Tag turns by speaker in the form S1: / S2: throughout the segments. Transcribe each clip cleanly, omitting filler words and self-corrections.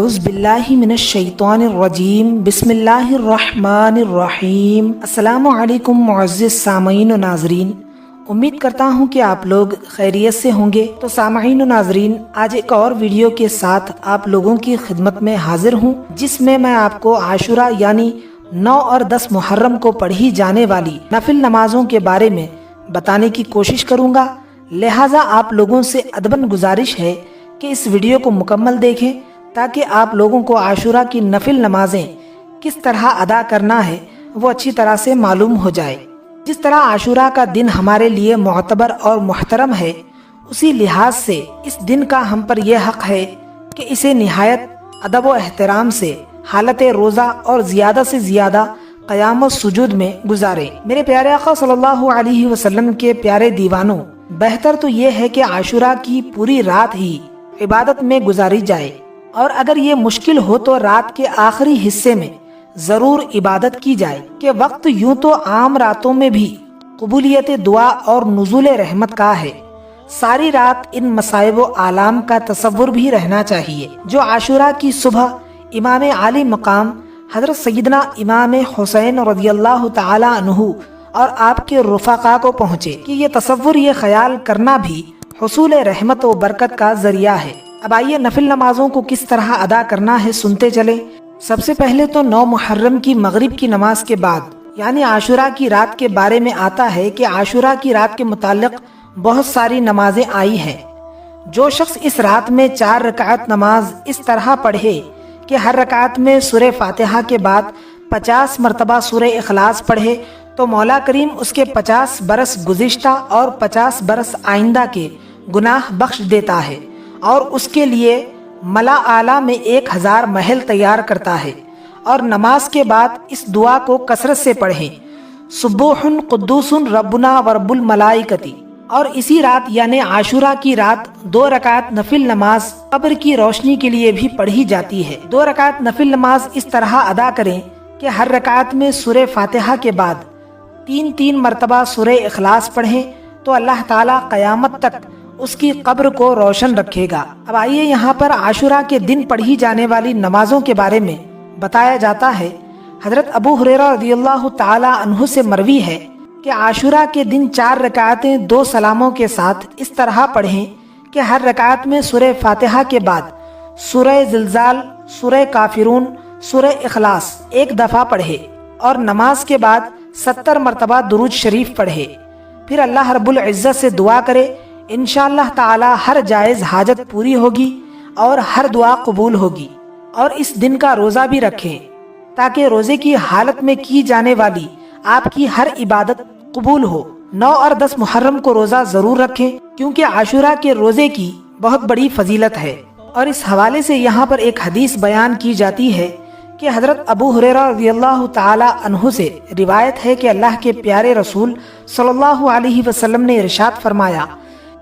S1: اعوذ باللہ من الشیطان الرجیم بسم اللہ الرحمن الرحیم۔ السلام علیکم معزز سامعین و ناظرین، امید کرتا ہوں کہ آپ لوگ خیریت سے ہوں گے۔ تو سامعین و ناظرین، آج ایک اور ویڈیو کے ساتھ آپ لوگوں کی خدمت میں حاضر ہوں، جس میں میں آپ کو عاشورہ یعنی 9 اور 10 محرم کو پڑھی جانے والی نفل نمازوں کے بارے میں بتانے کی کوشش کروں گا۔ لہٰذا آپ لوگوں سے ادباً گزارش ہے کہ اس ویڈیو کو مکمل دیکھیں تاکہ آپ لوگوں کو عاشورہ کی نفل نمازیں کس طرح ادا کرنا ہے وہ اچھی طرح سے معلوم ہو جائے۔ جس طرح عاشورہ کا دن ہمارے لیے معتبر اور محترم ہے، اسی لحاظ سے اس دن کا ہم پر یہ حق ہے کہ اسے نہایت ادب و احترام سے حالت روزہ اور زیادہ سے زیادہ قیام و سجود میں گزاریں۔ میرے پیارے آقا صلی اللہ علیہ وسلم کے پیارے دیوانوں، بہتر تو یہ ہے کہ عاشورہ کی پوری رات ہی عبادت میں گزاری جائے، اور اگر یہ مشکل ہو تو رات کے آخری حصے میں ضرور عبادت کی جائے کہ وقت یوں تو عام راتوں میں بھی قبولیت دعا اور نزول رحمت کا ہے، ساری رات ان مصائب و آلام کا تصور بھی رہنا چاہیے جو عاشورہ کی صبح امام عالی مقام حضرت سیدنا امام حسین رضی اللہ تعالی عنہ اور آپ کے رفقا کو پہنچے کہ یہ تصور، یہ خیال کرنا بھی حصول رحمت و برکت کا ذریعہ ہے۔ اب آئیے نفل نمازوں کو کس طرح ادا کرنا ہے سنتے چلیں۔ سب سے پہلے تو 9 محرم کی مغرب کی نماز کے بعد یعنی عاشورہ کی رات کے بارے میں آتا ہے کہ عاشورہ کی رات کے متعلق بہت ساری نمازیں آئی ہیں۔ جو شخص اس رات میں 4 رکعت نماز اس طرح پڑھے کہ ہر رکعت میں سورہ فاتحہ کے بعد 50 مرتبہ سورہ اخلاص پڑھے، تو مولا کریم اس کے 50 برس گزشتہ اور 50 برس آئندہ کے گناہ بخش دیتا ہے، اور اس کے لیے ملا اعلیٰ میں 1000 محل تیار کرتا ہے۔ اور نماز کے بعد اس دعا کو کثرت سے پڑھیں، سبوح قدوس ربنا ورب الملائکتی۔ اور اسی رات یعنی عاشورہ کی رات 2 رکعت نفل نماز قبر کی روشنی کے لیے بھی پڑھی جاتی ہے۔ 2 رکعت نفل نماز اس طرح ادا کریں کہ ہر رکعت میں سورہ فاتحہ کے بعد 3 مرتبہ سورہ اخلاص پڑھیں، تو اللہ تعالیٰ قیامت تک اس کی قبر کو روشن رکھے گا۔ اب آئیے یہاں پر عاشورہ کے دن پڑھی جانے والی نمازوں کے بارے میں بتایا جاتا ہے۔ حضرت ابو ہریرہ رضی اللہ تعالی عنہ سے مروی ہے کہ عاشورہ کے دن 4 رکعتیں 2 سلاموں کے ساتھ اس طرح پڑھیں کہ ہر رکعت میں سورہ فاتحہ کے بعد سورہ زلزال، سورہ کافرون، سورہ اخلاص 1 دفعہ پڑھے، اور نماز کے بعد 70 مرتبہ درود شریف پڑھے۔ پھر اللہ رب العزت سے دعا کرے، انشاءاللہ تعالی ہر جائز حاجت پوری ہوگی اور ہر دعا قبول ہوگی۔ اور اس دن کا روزہ بھی رکھیں تاکہ روزے کی حالت میں کی جانے والی آپ کی ہر عبادت قبول ہو۔ 9 اور 10 محرم کو روزہ ضرور رکھیں کیونکہ عاشورہ کے روزے کی بہت بڑی فضیلت ہے۔ اور اس حوالے سے یہاں پر ایک حدیث بیان کی جاتی ہے کہ حضرت ابو ہریرہ رضی اللہ تعالی عنہ سے روایت ہے کہ اللہ کے پیارے رسول صلی اللہ علیہ وسلم نے ارشاد فرمایا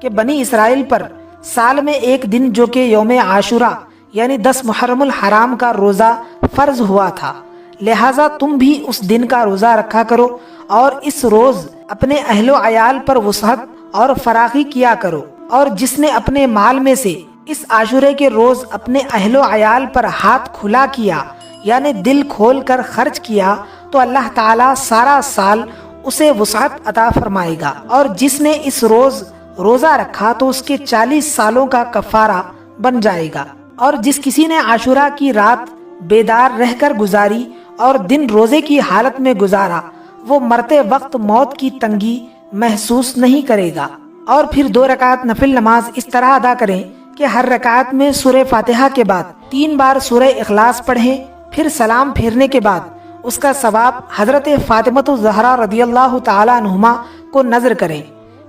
S1: کہ بنی اسرائیل پر سال میں ایک دن جو کہ یوم عاشورہ یعنی 10 محرم الحرام کا روزہ فرض ہوا تھا، لہٰذا تم بھی اس دن کا روزہ رکھا کرو، اور اس روز اپنے اہل و عیال پر وسعت اور فراخی کیا کرو۔ اور جس نے اپنے مال میں سے اس عاشورے کے روز اپنے اہل و عیال پر ہاتھ کھلا کیا یعنی دل کھول کر خرچ کیا، تو اللہ تعالیٰ سارا سال اسے وسعت عطا فرمائے گا۔ اور جس نے اس روز روزہ رکھا تو اس کے 40 سالوں کا کفارہ بن جائے گا۔ اور جس کسی نے عاشورہ کی رات بیدار رہ کر گزاری اور دن روزے کی حالت میں گزارا، وہ مرتے وقت موت کی تنگی محسوس نہیں کرے گا۔ اور پھر 2 رکعت نفل نماز اس طرح ادا کریں کہ ہر رکعت میں سورہ فاتحہ کے بعد 3 بار سورہ اخلاص پڑھیں، پھر سلام پھیرنے کے بعد اس کا ثواب حضرت فاطمۃ الزہرا رضی اللہ تعالی عنہما کو نذر کریں۔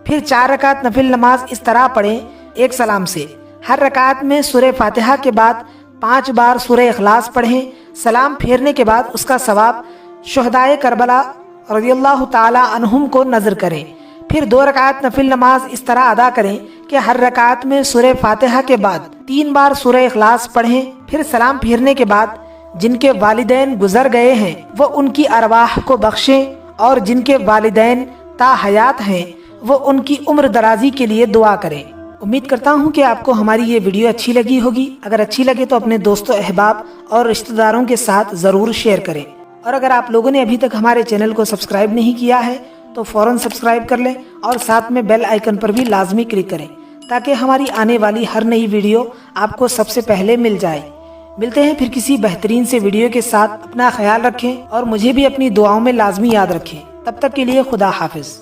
S1: پھر 4 رکعت نفل نماز اس طرح پڑھیں 1 سلام سے، ہر رکعت میں سورہ فاتحہ کے بعد 5 بار سورہ اخلاص پڑھیں، سلام پھیرنے کے بعد اس کا ثواب شہدائے کربلا رضی اللہ تعالی عنہم کو نذر کریں۔ پھر 2 رکعت نفل نماز اس طرح ادا کریں کہ ہر رکعت میں سورہ فاتحہ کے بعد 3 بار سورہ اخلاص پڑھیں، پھر سلام پھیرنے کے بعد جن کے والدین گزر گئے ہیں وہ ان کی ارواح کو بخشیں، اور جن کے والدین تا حیات ہیں وہ ان کی عمر درازی کے لیے دعا کریں۔ امید کرتا ہوں کہ آپ کو ہماری یہ ویڈیو اچھی لگی ہوگی۔ اگر اچھی لگے تو اپنے دوستوں، احباب اور رشتہ داروں کے ساتھ ضرور شیئر کریں، اور اگر آپ لوگوں نے ابھی تک ہمارے چینل کو سبسکرائب نہیں کیا ہے تو فوراً سبسکرائب کر لیں اور ساتھ میں بیل آئیکن پر بھی لازمی کلک کریں تاکہ ہماری آنے والی ہر نئی ویڈیو آپ کو سب سے پہلے مل جائے۔ ملتے ہیں پھر کسی بہترین سے ویڈیو کے ساتھ۔ اپنا خیال رکھیں اور مجھے بھی اپنی دعاؤں میں لازمی یاد رکھیں۔ تب تک کے لیے خدا حافظ۔